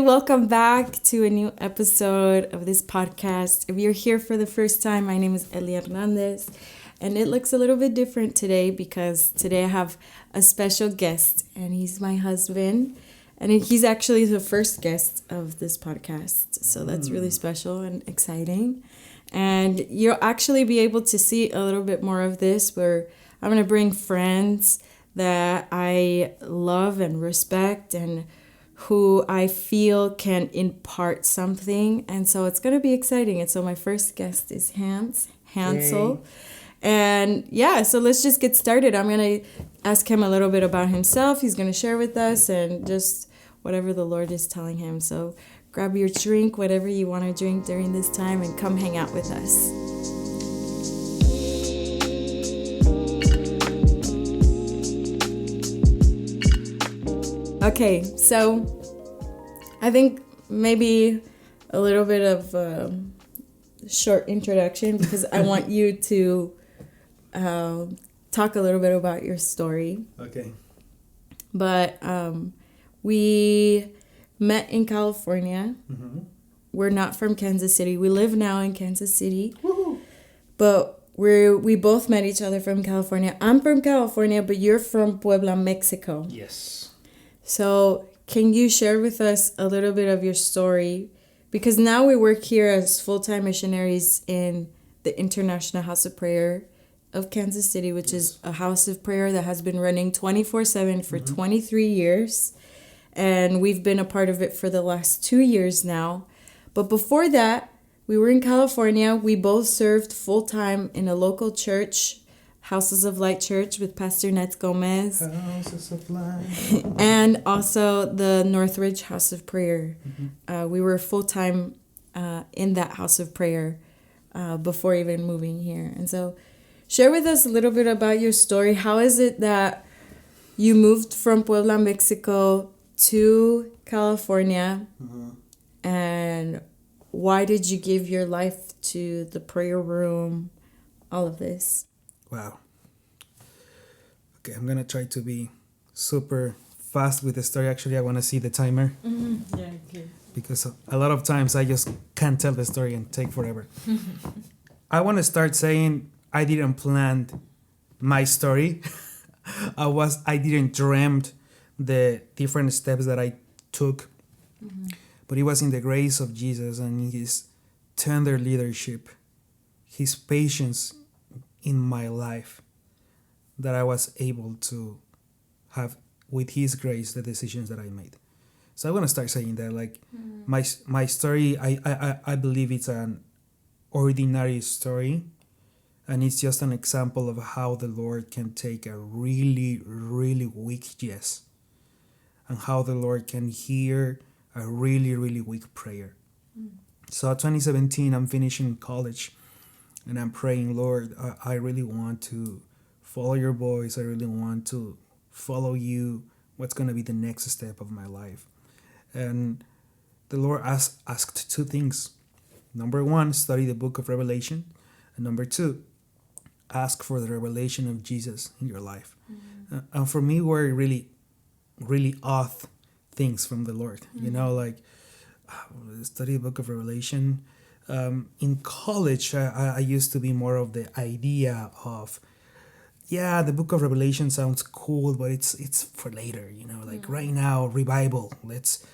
welcome back to a new episode of this podcast. If you're here for the first time, my name is Hansel Hernández, and it looks a little bit different today because today I have a special guest, and he's my husband, and he's actually the first guest of this podcast, so that's really special and exciting. And you'll actually be able to see a little bit more of this, where I'm going to bring friends that I love and respect and who I feel can impart something. And so it's going to be exciting. And so my first guest is Hansel. And yeah, so let's just get started. I'm going to ask him a little bit about himself. He's going to share with us and just whatever the Lord is telling him. So grab your drink, whatever you want to drink during this time, and come hang out with us. Okay, so I think maybe a little bit of a short introduction because I want you to talk a little bit about your story. Okay. But we met in California. Mm-hmm. We're not from Kansas City. We live now in Kansas City. Woo-hoo. But we both met each other from California. I'm from California, but you're from Puebla, Mexico. Yes. So can you share with us a little bit of your story? Because now we work here as full-time missionaries in the International House of Prayer of Kansas City, which is a house of prayer that has been running 24/7 for 23 years. And we've been a part of it for the last 2 years now. But before that, we were in California. We both served full-time in a local church, Houses of Light Church, with Pastor Nets Gomez. Houses of Light. And also the Northridge House of Prayer. Mm-hmm. We were full-time in that House of Prayer before even moving here. And so share with us a little bit about your story. How is it that you moved from Puebla, Mexico to California? Mm-hmm. And why did you give your life to the prayer room? All of this. Wow. Okay, I'm going to try to be super fast with the story. Actually, I want to see the timer. Mm-hmm. Yeah, okay. Because a lot of times I just can't tell the story and take forever. I want to start saying I didn't plan my story. I didn't dreamt the different steps that I took. Mm-hmm. But it was in the grace of Jesus and his tender leadership, his patience in my life, that I was able to have, with his grace, the decisions that I made. So I want to start saying that, like, my story, I believe it's an ordinary story, and it's just an example of how the Lord can take a really, really weak yes, and how the Lord can hear a really, really weak prayer. So 2017, I'm finishing college, and I'm praying, Lord, I really want to follow your voice. I really want to follow you. What's going to be the next step of my life? And the Lord asked two things. Number one, study the book of Revelation. And number two, ask for the revelation of Jesus in your life. Mm-hmm. And for me, were really, really odd things from the Lord. Mm-hmm. You know, like study the book of Revelation. In college, I used to be more of the idea of, yeah, the book of Revelation sounds cool, but it's for later, you know, like right now, revival. Let's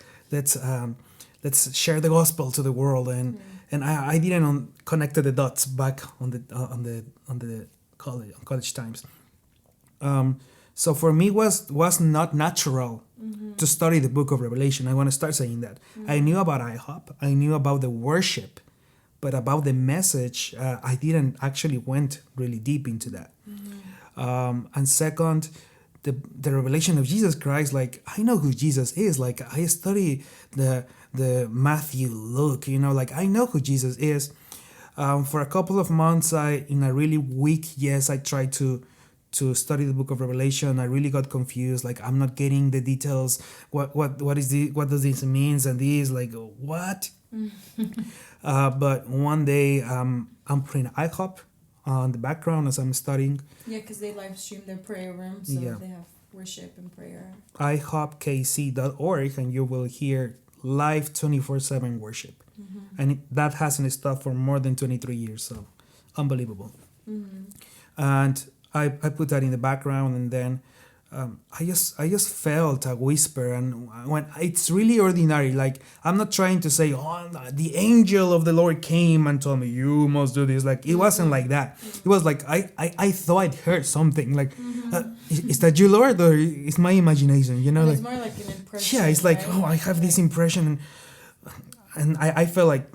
share the gospel to the world, and I didn't connect the dots back on the college times. So for me was not natural to study the book of Revelation. I want to start saying that. I knew about IHOP, I knew about the worship, but about the message, I didn't actually went really deep into that. And second, the revelation of Jesus Christ, like, I know who Jesus is. Like, I study the Matthew, Luke, you know, like, I know who Jesus is. For a couple of months, in a really weak yes, I tried to study the book of Revelation. I really got confused. Like, I'm not getting the details. What does this mean? And this, like, what? But one day, I'm playing IHOP on the background as I'm studying. Yeah, because they live stream their prayer room, so they have worship and prayer. IHOPKC.org, and you will hear live 24/7 worship. And that hasn't stopped for more than 23 years. So unbelievable. And I put that in the background, and then I just felt a whisper, and when it's really ordinary, like I'm not trying to say, oh, the angel of the Lord came and told me you must do this. Like it wasn't like that. It was like I thought I'd heard something. Like is that you, Lord, or is my imagination? You know, and like it's more like an impression. yeah, it's like right? oh, I have this impression, and I felt like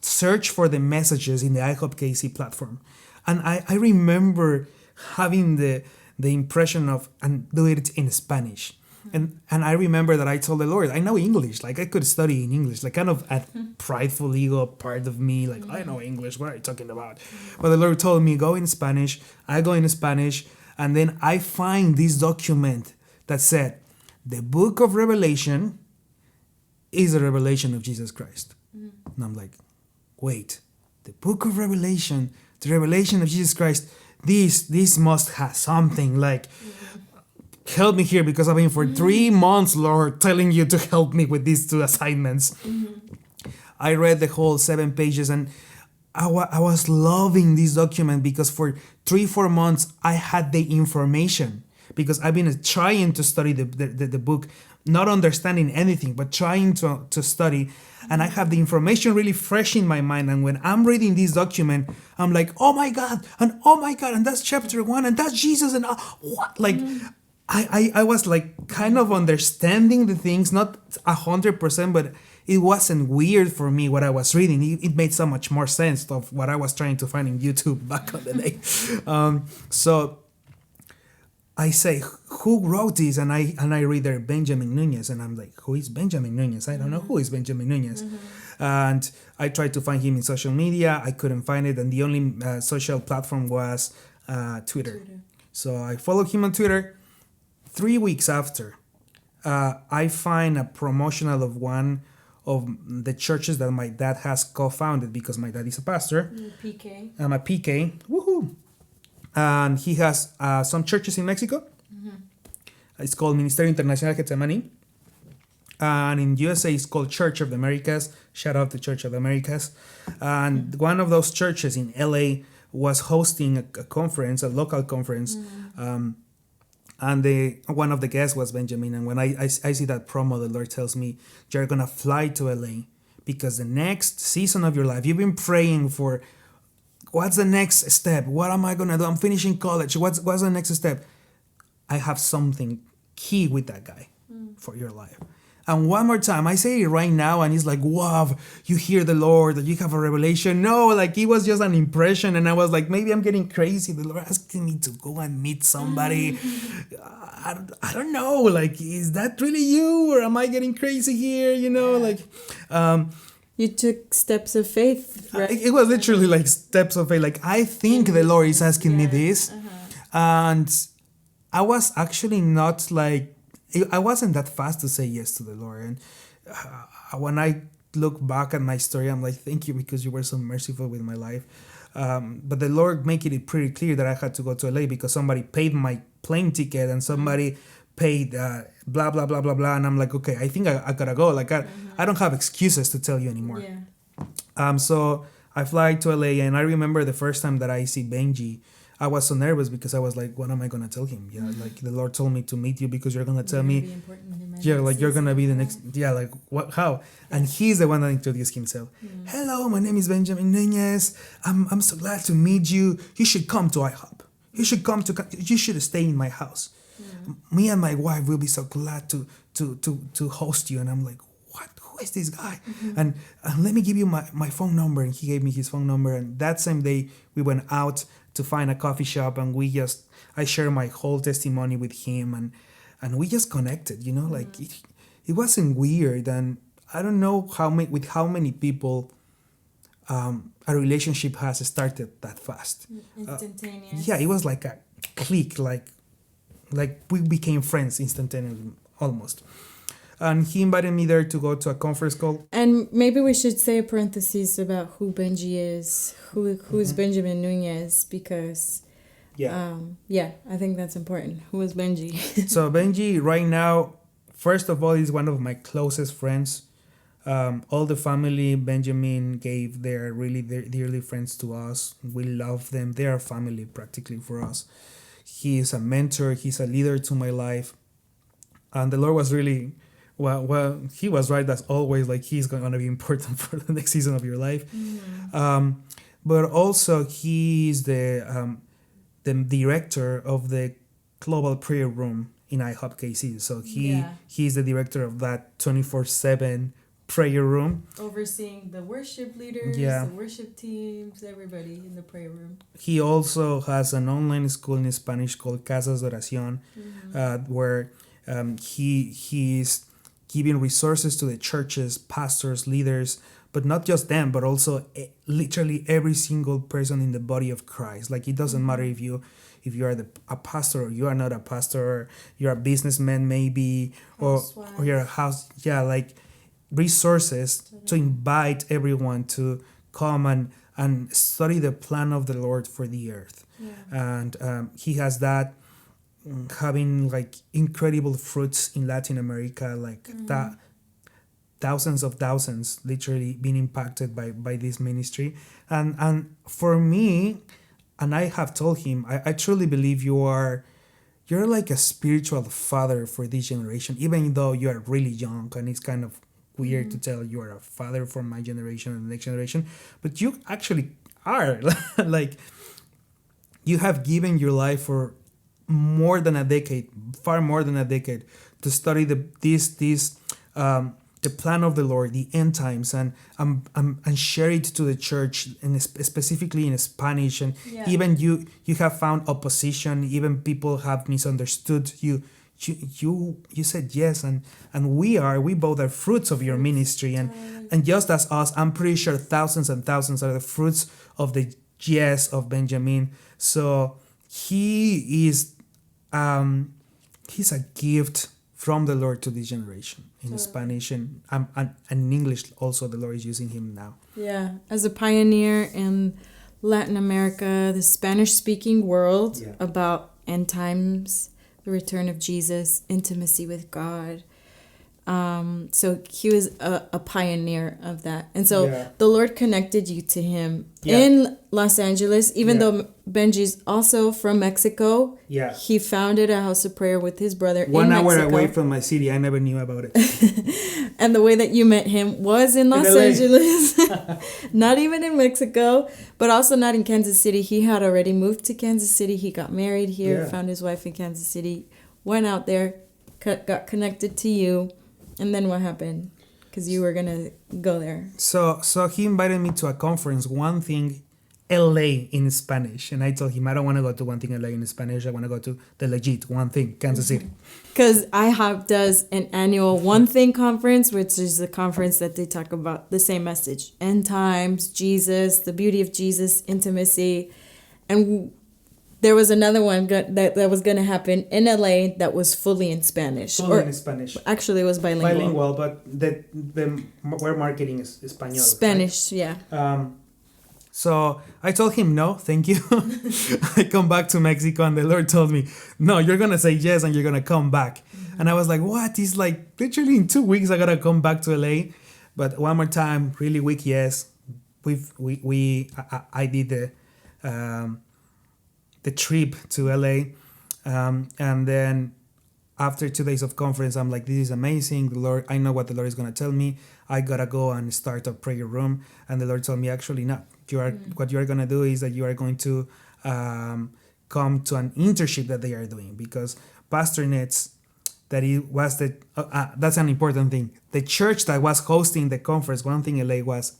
search for the messages in the IHOP KC platform, and I remember having the impression of and do it in Spanish. And I remember that I told the Lord, I know English, like I could study in English, like kind of a prideful ego part of me, like I know English, what are you talking about? But the Lord told me, go in Spanish. I go in Spanish, and then I find this document that said, the book of Revelation is a revelation of Jesus Christ. And I'm like, wait, the book of Revelation, the revelation of Jesus Christ, this must have something, like help me here, because I've been for 3 months, Lord, telling you to help me with these 2 assignments. I read the whole 7 pages, and I was loving this document because for 3-4 months I had the information, because I've been trying to study the book, not understanding anything, but trying to study. And I have the information really fresh in my mind. And when I'm reading this document, I'm like, oh my God, and that's chapter 1, and that's Jesus, and what? Like, I was like kind of understanding the things, not 100%, but it wasn't weird for me what I was reading. It made so much more sense of what I was trying to find in YouTube back on the day. So I say, who wrote this? And I read there Benjamin Nunez, and I'm like, who is Benjamin Nunez? I don't know who is Benjamin Nunez. And I tried to find him in social media. I couldn't find it, and the only social platform was Twitter. So I followed him on Twitter. 3 weeks after, I find a promotional of one of the churches that my dad has co-founded, because my dad is a pastor. PK. I'm a PK. Woohoo! And he has some churches in Mexico. It's called Ministerio Internacional Getsemani. And in USA, it's called Church of the Americas. Shout out to Church of the Americas. And one of those churches in LA was hosting a conference, a local conference. And one of the guests was Benjamin. And when I see that promo, the Lord tells me, you're going to fly to LA, because the next season of your life, you've been praying for, what's the next step? What am I going to do? I'm finishing college. What's the next step? I have something key with that guy for your life. And one more time, I say it right now, and it's like, wow, you hear the Lord, that you have a revelation. No, like it was just an impression, and I was like, maybe I'm getting crazy. The Lord asking me to go and meet somebody. I don't know, like, is that really you, or am I getting crazy here? You know, like... You took steps of faith, right? It was literally like steps of faith. Like, I think the Lord is asking me this. And I was actually not like... I wasn't that fast to say yes to the Lord. And when I look back at my story, I'm like, thank you, because you were so merciful with my life. But the Lord made it pretty clear that I had to go to LA because somebody paid my plane ticket and somebody paid blah, blah, blah, blah, blah. And I'm like, okay, I think I gotta go. Like, I don't have excuses to tell you anymore. Yeah. So I fly to LA, and I remember the first time that I see Benji, I was so nervous because I was like, what am I going to tell him? Yeah, like the Lord told me to meet you because you're going to tell me. Yeah, like you're going to be the next. Yeah, like what? How? And he's the one that introduced himself. Hello, my name is Benjamin Nunez. I'm so glad to meet you. You should come to IHOP. You should stay in my house. Me and my wife will be so glad to host you. And I'm like, what? Who is this guy? And let me give you my phone number. And he gave me his phone number. And that same day we went out to find a coffee shop, and I shared my whole testimony with him, and we just connected, you know, like it wasn't weird. And I don't know how many people a relationship has started that fast. Instantaneous. Yeah, it was like a click, like we became friends instantaneously, almost. And he invited me there to go to a conference call. And maybe we should say a parenthesis about who Benji is, who's Benjamin Nunez, because I think that's important. Who is Benji? So Benji right now First of all, he's one of my closest friends. All the family, Benjamin gave their dearly friends to us. We love them. They are family practically for us. He is a mentor. He's a leader to my life. And the Lord was really, well, he was right as always, like he's going to be important for the next season of your life. But also he's the director of the Global Prayer Room in IHOP KC. So he's the director of that 24/7 prayer room. Overseeing the worship leaders, the worship teams, everybody in the prayer room. He also has an online school in Spanish called Casas de Oración, where he's giving resources to the churches, pastors, leaders, but not just them, but also literally every single person in the body of Christ. Like it doesn't matter if you are a pastor or you are not a pastor, or you're a businessman maybe, or you're a house, like resources to invite everyone to come and study the plan of the Lord for the earth. And he has that, having like incredible fruits in Latin America, like that. Thousands literally being impacted by this ministry. And for me, and I have told him, I truly believe you're like a spiritual father for this generation, even though you are really young and it's kind of weird to tell you are a father for my generation and the next generation, but you actually are. Like you have given your life for more than a decade, far more than a decade, to study the plan of the Lord, the end times, and share it to the church, and specifically in Spanish. And even you have found opposition. Even people have misunderstood you. You said yes, and we both are fruits of your ministry, and just as us, I'm pretty sure thousands and thousands are the fruits of the yes of Benjamin. So he is he's a gift from the Lord to this generation in Spanish, and in English also. The Lord is using him now. Yeah, as a pioneer in Latin America, the Spanish-speaking world, about end times, the return of Jesus, intimacy with God. So he was a pioneer of that. And so the Lord connected you to him in Los Angeles, even though Benji's also from Mexico. He founded a house of prayer with his brother 1 hour Mexico. away from my city. I never knew about it. And the way that you met him was in Los Angeles, not even in Mexico, but also not in Kansas City. He had already moved to Kansas City. He got married here, found his wife in Kansas City, went out there, got connected to you. And then what happened? Because you were going to go there. So he invited me to a conference, One Thing LA in Spanish. And I told him, I don't want to go to One Thing LA in Spanish. I want to go to the legit One Thing, Kansas City. Because IHOP does an annual One Thing conference, which is a conference that they talk about the same message. End times, Jesus, the beauty of Jesus, intimacy. And there was another one that was going to happen in LA that was fully in Spanish. In Spanish. Actually, it was bilingual. Bilingual, but we're marketing is Spanish. Spanish, right? So I told him, no, thank you. I come back to Mexico, and the Lord told me, no, you're going to say yes, and you're going to come back. And I was like, what? He's like, literally in 2 weeks, I got to come back to LA. But one more time, really weak yes. I did the trip to LA, and then after 2 days of conference, I'm like, this is amazing. The Lord, I know what the Lord is going to tell me. I gotta go and start a prayer room. And the Lord told me, actually, no. What you are going to do is that you are going to come to an internship that they are doing, because Pastor Nets, that's an important thing. The church that was hosting the conference, One Thing LA, was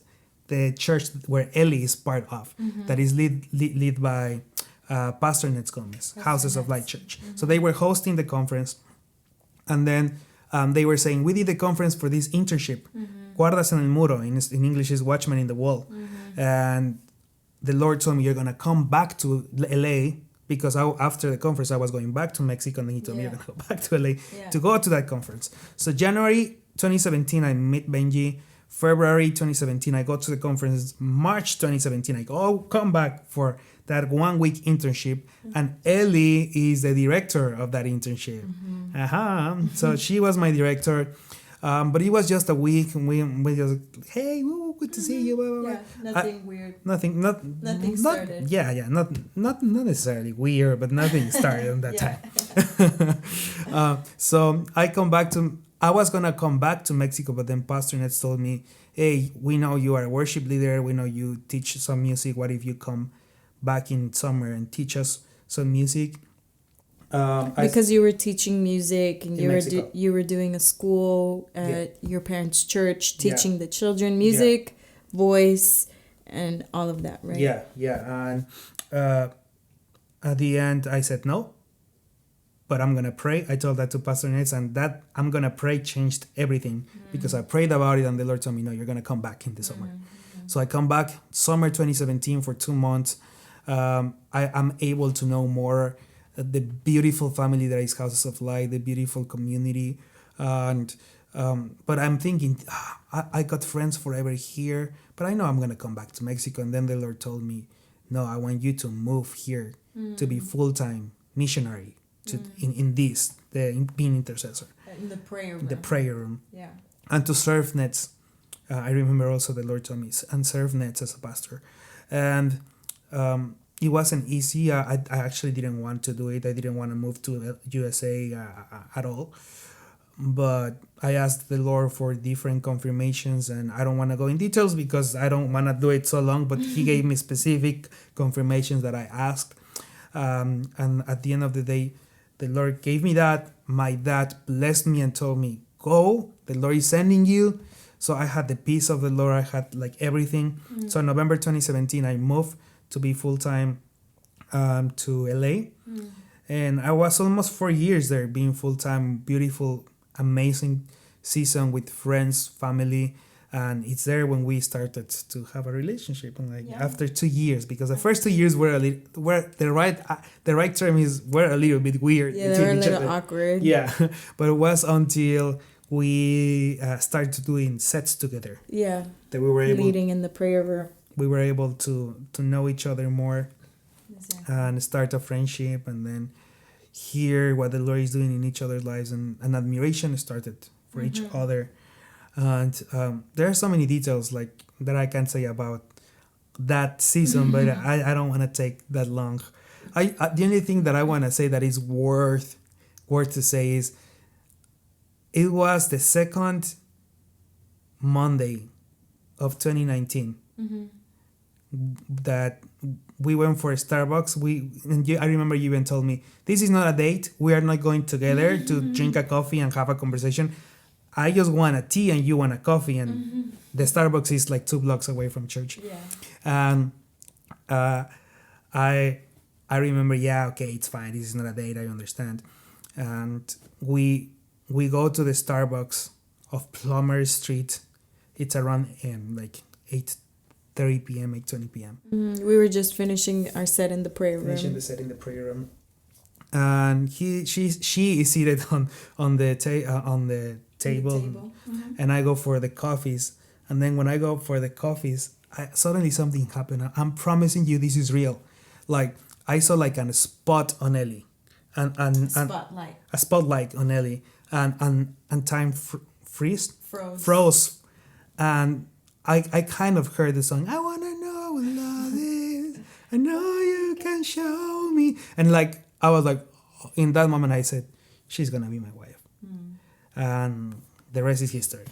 the church where Ellie is part of, that is led by Pastor Nets Gomez, Houses of Light Church. So they were hosting the conference, and then they were saying, we did the conference for this internship. Guardas en el muro, in English is watchman in the wall. And the Lord told me, you're going to come back to LA, because after the conference, I was going back to Mexico, and then he told me, you're going to go back to LA to go to that conference. So January 2017, I met Benji February 2017. I go to the conference. March 2017, I go, come back for that 1 week internship. And Ellie is the director of that internship. So she was my director. But it was just a week, and we just, hey, woo, good to see you. Blah, blah, blah. Yeah, nothing weird. Nothing started. Not necessarily weird, but nothing started on that time. So I was gonna come back to Mexico, but then Pastor Nets told me, hey, we know you are a worship leader. We know you teach some music. What if you come back in summer and teach us some music? Because you were teaching music and in you were doing a school at your parents' church, teaching the children music, voice, and all of that, right? Yeah. And at the end, I said no, but I'm gonna pray. I told that to Pastor Nets, and that I'm gonna pray changed everything because I prayed about it, and the Lord told me, no, you're gonna come back in the summer. So I come back summer 2017 for 2 months. I'm able to know more the beautiful family that is Houses of Light, the beautiful community, and but I'm thinking I got friends forever here, but I know I'm gonna come back to Mexico. And then the Lord told me, no, I want you to move here to be full-time missionary in being intercessor In the prayer room. the prayer room, Yeah. and to serve Nets. I remember also the Lord told me, and serve Nets as a pastor, and it wasn't easy. I actually didn't want to do it. I didn't want to move to USA at all. But I asked the Lord for different confirmations, and I don't want to go in details because I don't want to do it so long, but He gave me specific confirmations that I asked. And at the end of the day, the Lord gave me that. My dad blessed me and told me, go, the Lord is sending you. So I had the peace of the Lord. I had like everything. So in November 2017, I moved to be full-time to LA. And I was almost 4 years there being full-time, beautiful, amazing season with friends, family. And it's there when we started to have a relationship, and after 2 years, because the first 2 years were the right term is were a little bit weird. Yeah, they were a little awkward. Yeah, but it was until we started doing sets together. Yeah, that we were able leading in the prayer room. We were able to know each other more, and start a friendship, and then hear what the Lord is doing in each other's lives, and an admiration started for each other. And there are so many details like that I can say about that season, but I don't want to take that long. The only thing that I want to say that is worth to say is it was the second Monday of 2019 that we went for Starbucks. I remember you even told me, this is not a date. We are not going together to drink a coffee and have a conversation. I just want a tea and you want a coffee, and the Starbucks is like 2 blocks away from church. Yeah. And I remember, okay, it's fine. This is not a date. I understand. And we go to the Starbucks of Plummer Street. It's around like 8:30 p.m., 8:20 p.m. We were just finishing our set in the prayer room. Finishing the set in the prayer room. And she is seated on the table. And I go for the coffees, and then when I go for the coffees, suddenly something happened. I'm promising you this is real. Like I saw like a spot on Ellie, and a spotlight on Ellie, and time froze, and I kind of heard the song, I wanna know what love is, I know you can show me, and like I was like, in that moment I said, she's gonna be my wife. And the rest is history.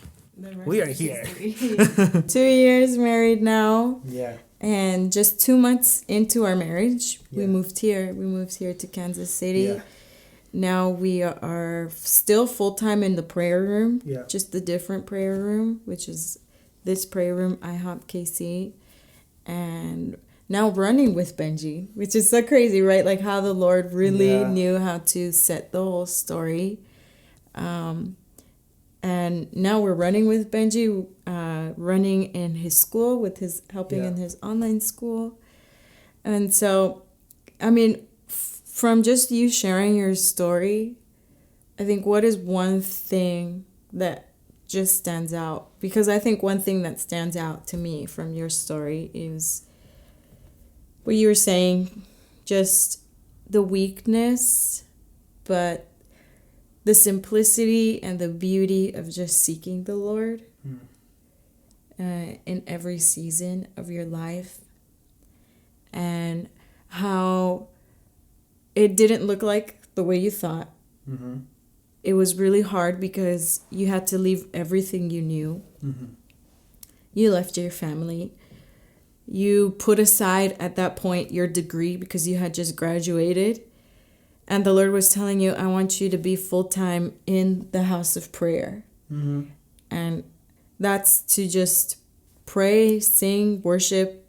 We are here. 2 years married now. Yeah. And just 2 months into our marriage, we moved here. We moved here to Kansas City. Yeah. Now we are still full-time in the prayer room. Yeah. Just a different prayer room, which is this prayer room, IHOP KC. And now running with Benji, which is so crazy, right? Like how the Lord really knew how to set the whole story. And now we're running with Benji, running in his school with helping in his online school. And so, I mean, from just you sharing your story, I think what is one thing that just stands out? Because I think one thing that stands out to me from your story is what you were saying, just the weakness, but the simplicity and the beauty of just seeking the Lord in every season of your life, and how it didn't look like the way you thought. Mm-hmm. It was really hard because you had to leave everything you knew. Mm-hmm. You left your family. You put aside at that point your degree because you had just graduated. And the Lord was telling you, I want you to be full-time in the house of prayer. Mm-hmm. And that's to just pray, sing, worship.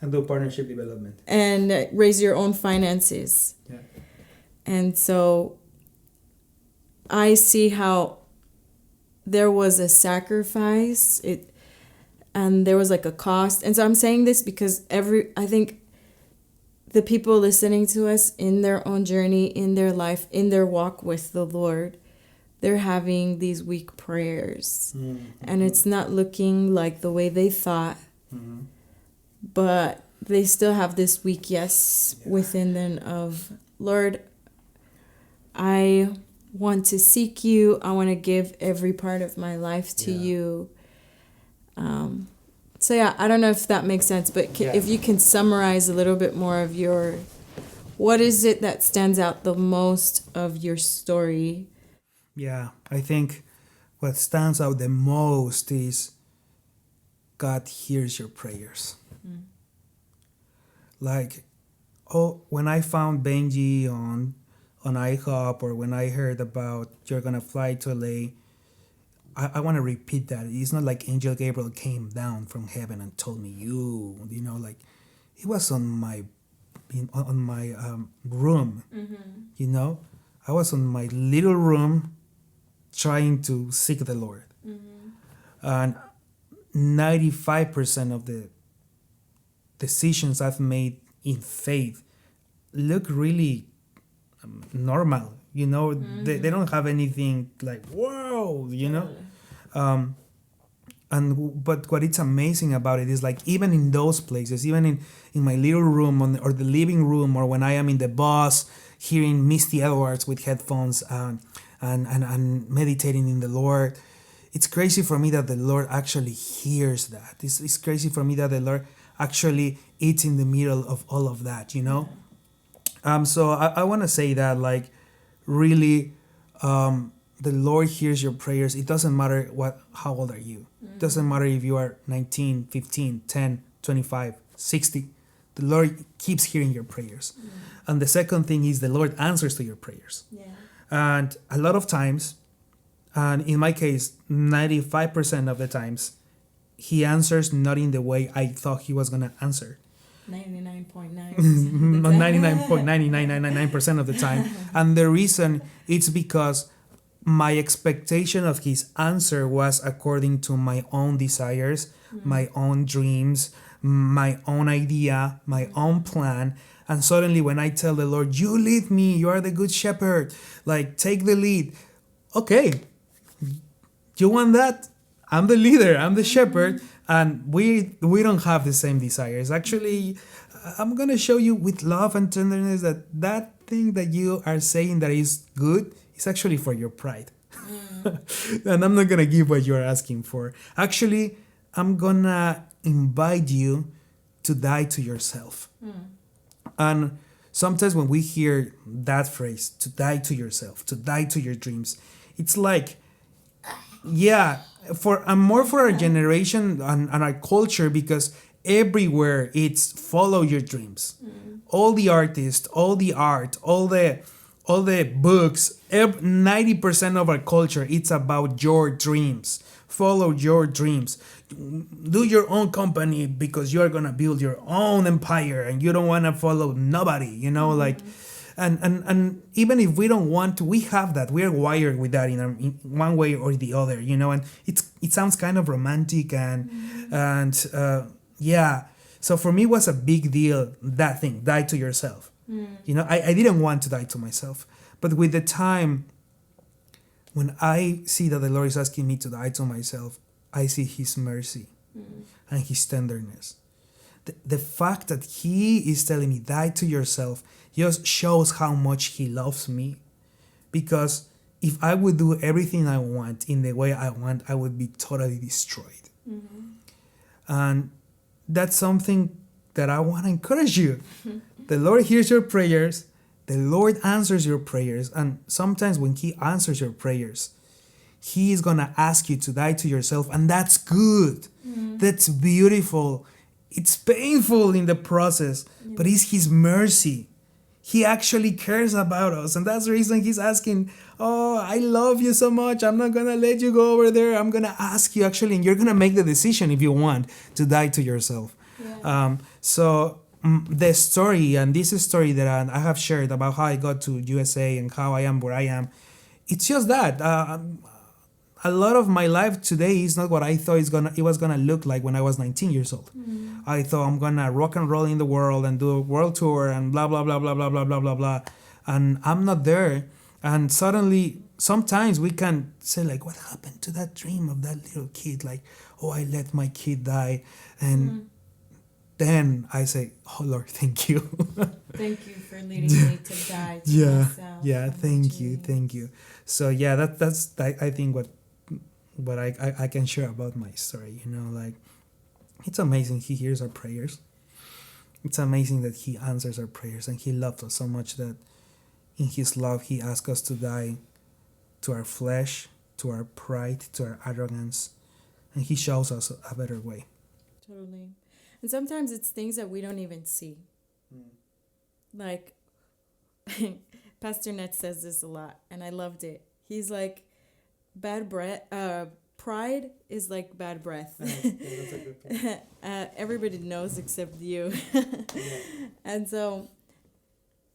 And do partnership development. And raise your own finances. Yeah. And so I see how there was a sacrifice, and there was like a cost. And so I'm saying this because I think the people listening to us in their own journey, in their life, in their walk with the Lord, they're having these weak prayers. Mm-hmm. And it's not looking like the way they thought, but they still have this weak yes within them of, Lord, I want to seek you. I want to give every part of my life to you. So yeah, I don't know if that makes sense, but if you can summarize a little bit more of what is it that stands out the most of your story? Yeah, I think what stands out the most is God hears your prayers. Like, when I found Benji on IHOP, or when I heard about you're gonna fly to LA, I want to repeat that. It's not like Angel Gabriel came down from heaven and told me like it was on my room. I was on my little room trying to seek the Lord, and 95% of the decisions I've made in faith look really normal. They don't have anything like whoa, but what it's amazing about it is, like, even in those places, even in my little room or the living room, or when I am in the bus hearing Misty Edwards with headphones and meditating in the Lord, it's crazy for me that the Lord actually hears that. It's crazy for me that the Lord actually is in the middle of all of that, So I want to say that, like, really, the Lord hears your prayers. It doesn't matter how old are you. It doesn't matter if you are 19, 15, 10, 25, 60. The Lord keeps hearing your prayers. And the second thing is the Lord answers to your prayers. Yeah. And a lot of times, and in my case, 95% of the times, He answers not in the way I thought He was going to answer. 99.9%. 99.9999% of the time. And the reason it's because my expectation of His answer was according to my own desires, my own dreams, my own idea, my own plan. And suddenly when I tell the Lord, you lead me, you are the good shepherd, like, take the lead. Okay, you want that? I'm the leader, I'm the shepherd. And we don't have the same desires. Actually, I'm going to show you with love and tenderness that thing that you are saying that is good is actually for your pride. And I'm not going to give what you're asking for. Actually, I'm going to invite you to die to yourself. And sometimes when we hear that phrase, to die to yourself, to die to your dreams, it's like, more for our generation and our culture, because everywhere it's follow your dreams. All the artists, all the art, all the books, 90% of our culture, it's about your dreams. Follow your dreams. Do your own company because you're gonna build your own empire and you don't wanna follow nobody, like. And even if we don't want to, we have that. We are wired with that in one way or the other, and it sounds kind of romantic and So for me, it was a big deal, that thing, die to yourself. I didn't want to die to myself. But with the time, when I see that the Lord is asking me to die to myself, I see His mercy and His tenderness. The fact that He is telling me, die to yourself, just shows how much He loves me. Because if I would do everything I want in the way I want, I would be totally destroyed. And that's something that I want to encourage you. The Lord hears your prayers. The Lord answers your prayers. And sometimes when He answers your prayers, He is going to ask you to die to yourself. And that's good. That's beautiful. It's painful in the process, but it's His mercy. He actually cares about us. And that's the reason He's asking, oh, I love you so much. I'm not going to let you go over there. I'm going to ask you actually, and you're going to make the decision if you want to die to yourself. Yeah. The story, and this is a story that I have shared about how I got to USA and how I am where I am, it's just that. A lot of my life today is not what I thought it was gonna look like when I was 19 years old. I thought I'm gonna rock and roll in the world and do a world tour and blah blah blah blah blah blah blah blah blah, and I'm not there. And suddenly, sometimes we can say like, what happened to that dream of that little kid? Like, oh, I let my kid die, and then I say, oh Lord, thank you. Thank you for leading me to die to myself. Yeah, thank you. So yeah, that's I think what I can share about my story. Like, it's amazing He hears our prayers. It's amazing that He answers our prayers, and He loves us so much that in His love He asks us to die to our flesh, to our pride, to our arrogance, and He shows us a better way. Totally. And sometimes it's things that we don't even see. Like, Pastor Ned says this a lot, and I loved it. He's like, pride is like bad breath. Yeah, that's a good point. Everybody knows except you. And so,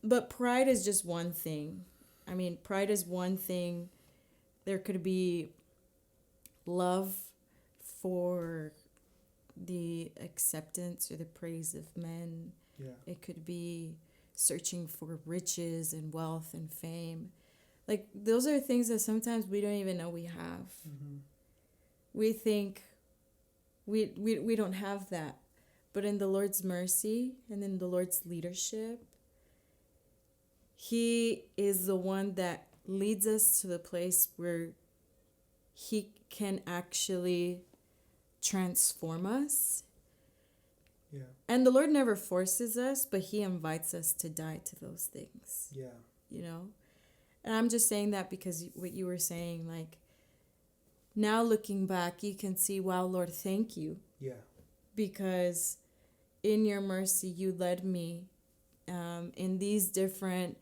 but pride is just one thing. I mean, pride is one thing. There could be love for the acceptance or the praise of men. Yeah. It could be searching for riches and wealth and fame. Like, those are things that sometimes we don't even know we have. We think we don't have that. But in the Lord's mercy and in the Lord's leadership, He is the one that leads us to the place where He can actually transform us. Yeah. And the Lord never forces us, but He invites us to die to those things. Yeah. And I'm just saying that because what you were saying, like, now looking back, you can see, wow, Lord, thank you. Yeah. Because in your mercy, you led me in these different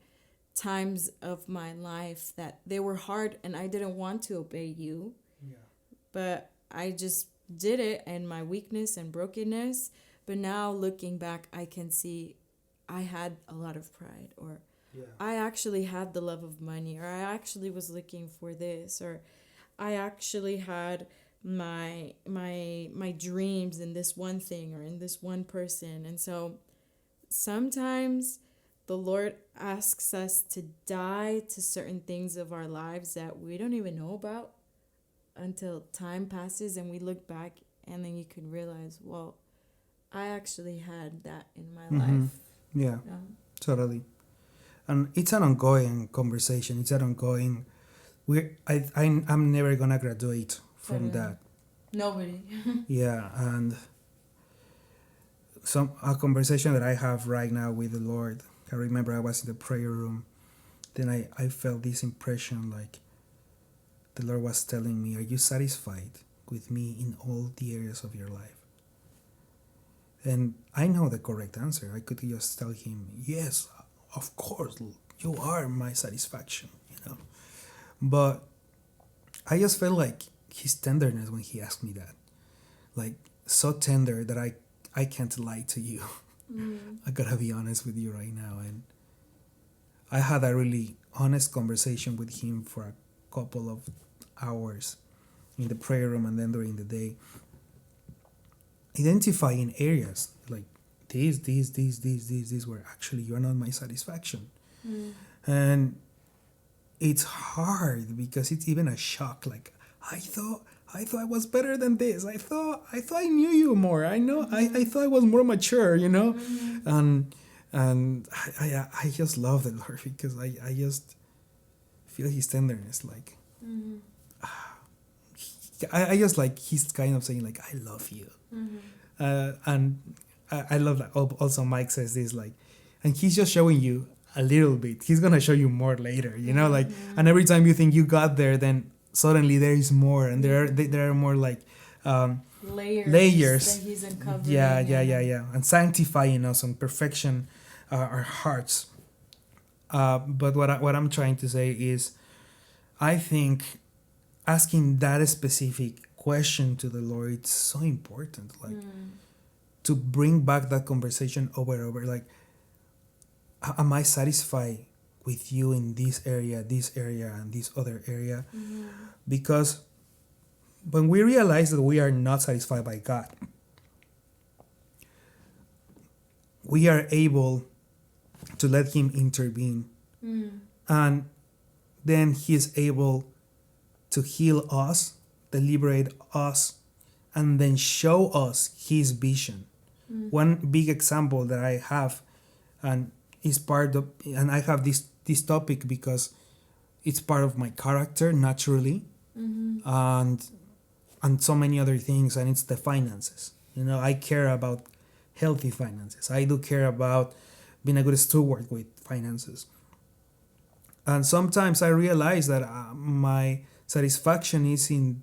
times of my life that they were hard and I didn't want to obey you. Yeah. But I just did it in my weakness and brokenness. But now looking back, I can see I had a lot of pride, or I actually had the love of money, or I actually was looking for this, or I actually had my dreams in this one thing or in this one person. And so sometimes the Lord asks us to die to certain things of our lives that we don't even know about until time passes and we look back, and then you can realize, well, I actually had that in my life. Yeah, totally. And it's an ongoing conversation. It's an ongoing... I'm never going to graduate from that. Nobody. Yeah, and a conversation that I have right now with the Lord. I remember I was in the prayer room. Then I felt this impression, like the Lord was telling me, are you satisfied with me in all the areas of your life? And I know the correct answer. I could just tell Him, yes, of course, you are my satisfaction, But I just felt like His tenderness when He asked me that. Like, so tender that I can't lie to you. I gotta be honest with you right now. And I had a really honest conversation with Him for a couple of hours in the prayer room and then during the day. Identifying areas like these where actually you're not my satisfaction. And it's hard because it's even a shock. Like, I thought I was better than this. I thought I knew you more. I thought I was more mature, and I just love the Lord because I just feel his tenderness. Like, I just like he's kind of saying like, I love you. And I love that. Also, Mike says this, like, and he's just showing you a little bit. He's gonna show you more later, like, and every time you think you got there, then suddenly there is more, and there are more like layers that he's uncovering. Yeah, and sanctifying us and perfection our hearts. But what I'm trying to say is, I think asking that specific question to the Lord, it's so important, like to bring back that conversation over and over. Like, am I satisfied with you in this area, and this other area? Because when we realize that we are not satisfied by God, we are able to let him intervene. And then he is able to heal us, to liberate us, and then show us his vision. One big example that I have, and is part of, and I have this topic because it's part of my character naturally, and so many other things, and it's the finances. I care about healthy finances. I do care about being a good steward with finances. And sometimes I realize that my satisfaction is in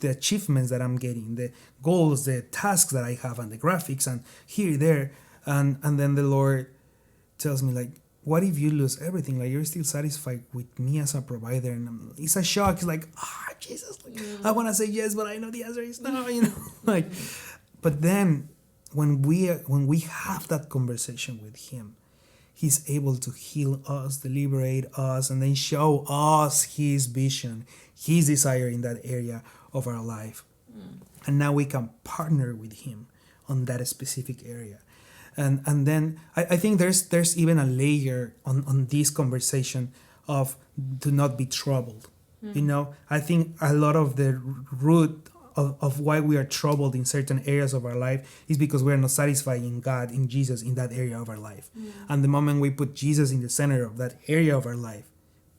the achievements that I'm getting, the goals, the tasks that I have, and the graphics, and here, there. And then the Lord tells me, like, what if you lose everything? Like, you're still satisfied with me as a provider? And it's a shock. It's like, Jesus, like, I want to say yes, but I know the answer is no, like, but then when we have that conversation with him, he's able to heal us, to liberate us, and then show us his vision, his desire in that area of our life. And now we can partner with him on that specific area. And then I think there's even a layer on this conversation of do not be troubled. I think a lot of the root of why we are troubled in certain areas of our life is because we are not satisfied in God, in Jesus, in that area of our life. And the moment we put Jesus in the center of that area of our life,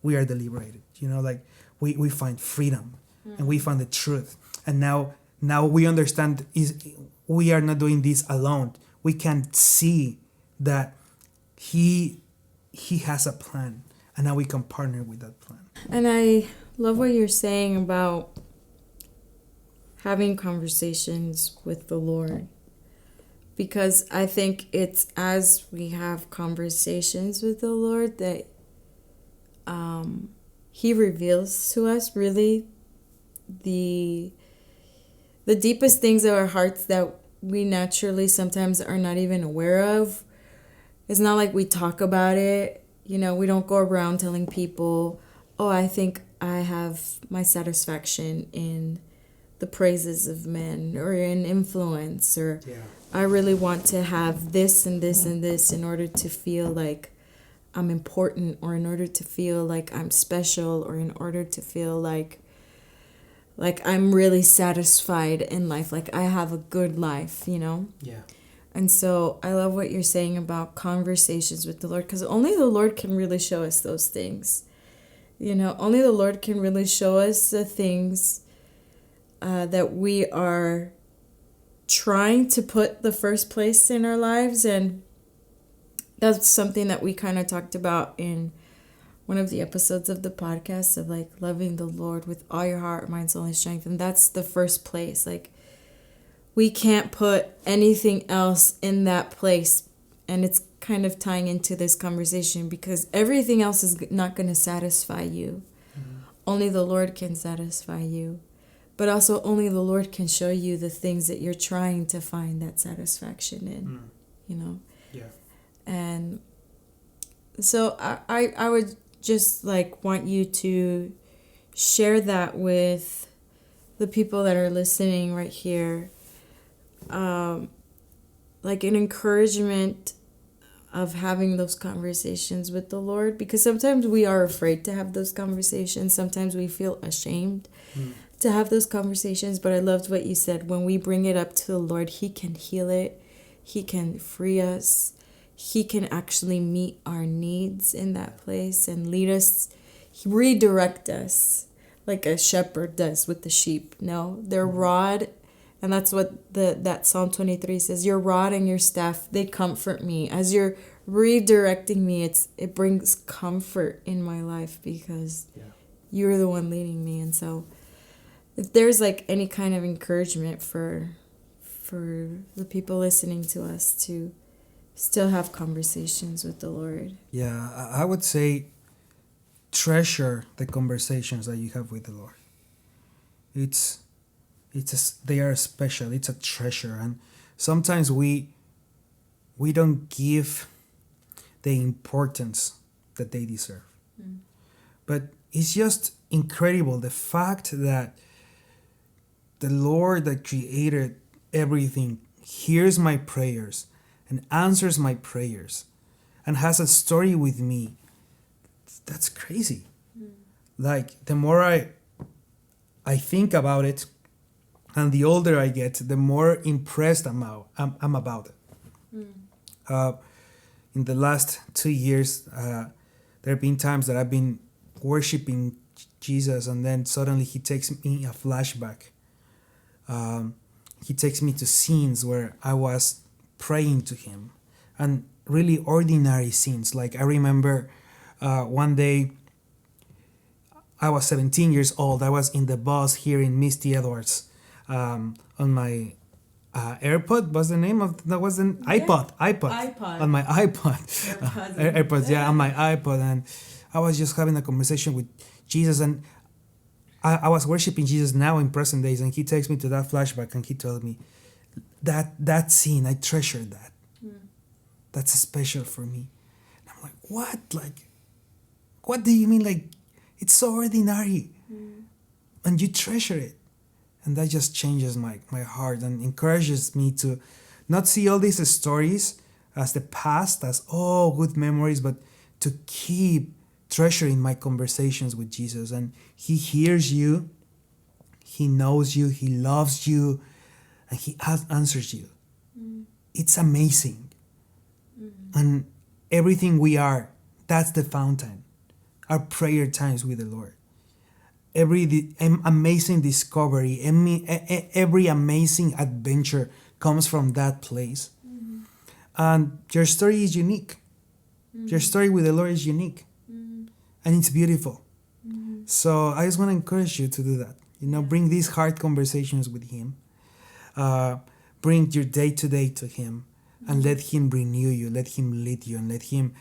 we are liberated. Like, we find freedom, and we find the truth. And now we understand we are not doing this alone. We can see that he has a plan, and now we can partner with that plan. And I love what you're saying about having conversations with the Lord, because I think it's as we have conversations with the Lord that he reveals to us really the deepest things of our hearts that we naturally sometimes are not even aware of. It's not like we talk about it. We don't go around telling people, oh, I think I have my satisfaction in the praises of men or in influence, or I really want to have this and this and this in order to feel like I'm important, or in order to feel like I'm special, or in order to feel like I'm really satisfied in life, like I have a good life, Yeah. And so I love what you're saying about conversations with the Lord, because only the Lord can really show us those things. Only the Lord can really show us the things that we are trying to put the first place in our lives. And that's something that we kind of talked about in one of the episodes of the podcast, of like loving the Lord with all your heart, mind, soul, and strength. And that's the first place. Like, we can't put anything else in that place. And it's kind of tying into this conversation, because everything else is not going to satisfy you. Only the Lord can satisfy you. But also only the Lord can show you the things that you're trying to find that satisfaction in, Yeah. And so I would just like want you to share that with the people that are listening right here, like an encouragement of having those conversations with the Lord, because sometimes we are afraid to have those conversations. Sometimes we feel ashamed to have those conversations. But I loved what you said. When we bring it up to the Lord, He can heal it. He can free us. He can actually meet our needs in that place and lead us, redirect us like a shepherd does with the sheep. No, their rod, and that's what that Psalm 23 says, your rod and your staff, they comfort me. As you're redirecting me, it brings comfort in my life because you're the one leading me. And so if there's like any kind of encouragement for the people listening to us to still have conversations with the Lord. Yeah, I would say treasure the conversations that you have with the Lord. They are special. It's a treasure, and sometimes we don't give the importance that they deserve. But it's just incredible, the fact that the Lord that created everything hears my prayers and answers my prayers and has a story with me. That's crazy. Like, the more I think about it, and the older I get, the more impressed I'm about it. In the last 2 years, there have been times that I've been worshiping Jesus, and then suddenly He takes me a flashback. He takes me to scenes where I was praying to Him, and really ordinary scenes. Like, I remember one day, I was 17 years old. I was in the bus here in Misty Edwards on my AirPod. Was the name of that? Was an iPod. On my iPod. AirPods. Yeah, on my iPod, and I was just having a conversation with Jesus, and I was worshiping Jesus now in present days, and He takes me to that flashback, and He told me that scene, I treasured that. That's special for me. And I'm like, what? Like, what do you mean? Like, it's so ordinary, and you treasure it. And that just changes my heart and encourages me to not see all these stories as the past, as good memories, but to keep treasuring my conversations with Jesus. And He hears you, He knows you, He loves you, and He answers you. It's amazing. And everything we are, that's the fountain. Our prayer times with the Lord. Every amazing discovery, every amazing adventure comes from that place. And your story is unique. Your story with the Lord is unique. And it's beautiful. So I just want to encourage you to do that. Bring these hard conversations with Him. Bring your day-to-day to Him. And let Him renew you. Let Him lead you. And let Him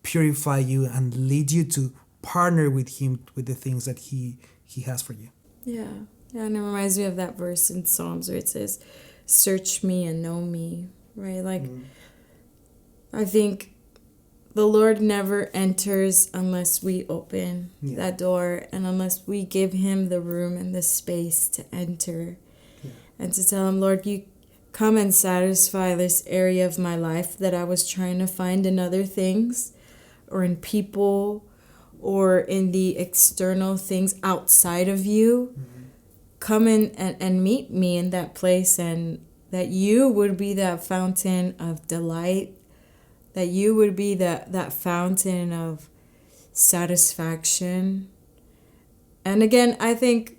purify you and lead you to partner with Him with the things that He has for you. Yeah, and it reminds me of that verse in Psalms where it says, search me and know me, right? Like, I think the Lord never enters unless we open that door, and unless we give Him the room and the space to enter, and to tell Him, Lord, you come and satisfy this area of my life that I was trying to find in other things or in people or in the external things outside of you. Come in and meet me in that place, and that you would be that fountain of delight, that you would be that fountain of satisfaction. And again, I think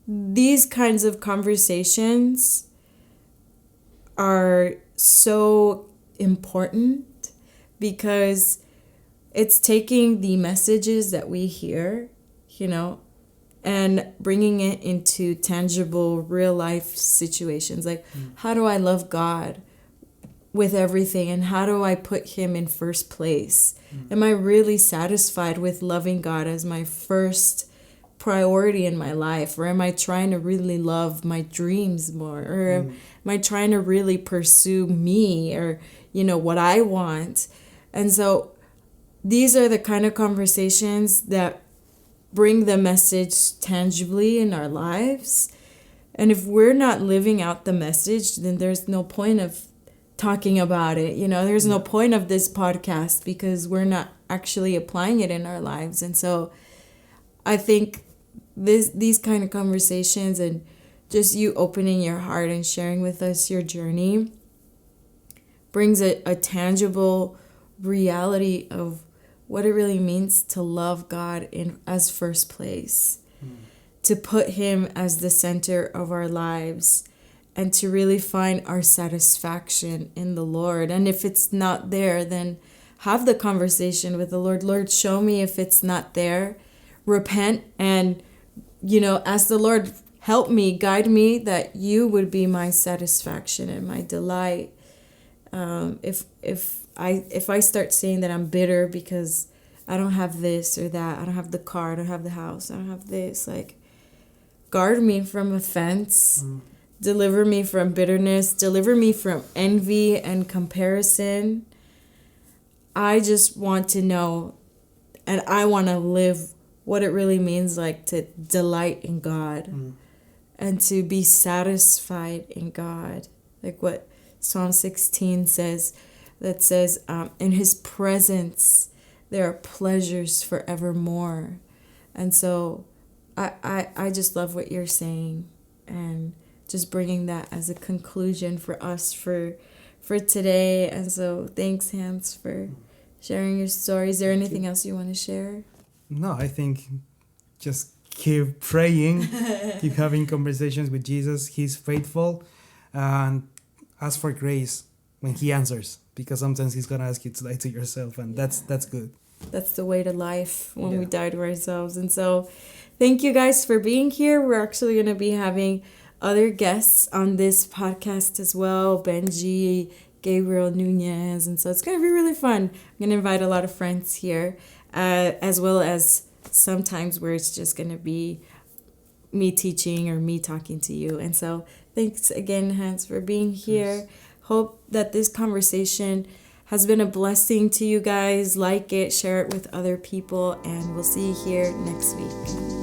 these kinds of conversations are so important because it's taking the messages that we hear, and bringing it into tangible, real life situations. Like, how do I love God with everything? And how do I put Him in first place? Am I really satisfied with loving God as my first priority in my life? Or am I trying to really love my dreams more? Or am I trying to really pursue me or, what I want? And so these are the kind of conversations that bring the message tangibly in our lives. And if we're not living out the message, then there's no point of talking about it. There's no point of this podcast because we're not actually applying it in our lives. And so I think these kind of conversations and just you opening your heart and sharing with us your journey brings a tangible reality of what it really means to love God as first place, to put him as the center of our lives, and to really find our satisfaction in the Lord. And if it's not there, then have the conversation with the Lord. Lord, show me if it's not there. Repent and, ask the Lord, help me, guide me, that you would be my satisfaction and my delight. If I start saying that I'm bitter because I don't have this or that, I don't have the car, I don't have the house, I don't have this, guard me from offense, deliver me from bitterness, deliver me from envy and comparison. I just want to know, and I want to live what it really means to delight in God and to be satisfied in God. Like what Psalm 16 says, that says, in his presence there are pleasures forevermore. And so I just love what you're saying, and just bringing that as a conclusion for us for today. And so thanks, Hans, for sharing your story. Is there anything else you want to share? No, I think just keep praying, keep having conversations with Jesus. He's faithful, and ask for grace when he answers, because sometimes he's going to ask you to lie to yourself, and that's good. That's the way to life when we die to ourselves. And so thank you guys for being here. We're actually going to be having other guests on this podcast as well, Benji, Gabriel Nunez, and so it's going to be really fun. I'm going to invite a lot of friends here, as well as sometimes where it's just going to be me teaching or me talking to you. And so thanks again, Hans, for being here. Yes. Hope that this conversation has been a blessing to you guys. Like it, share it with other people, and we'll see you here next week.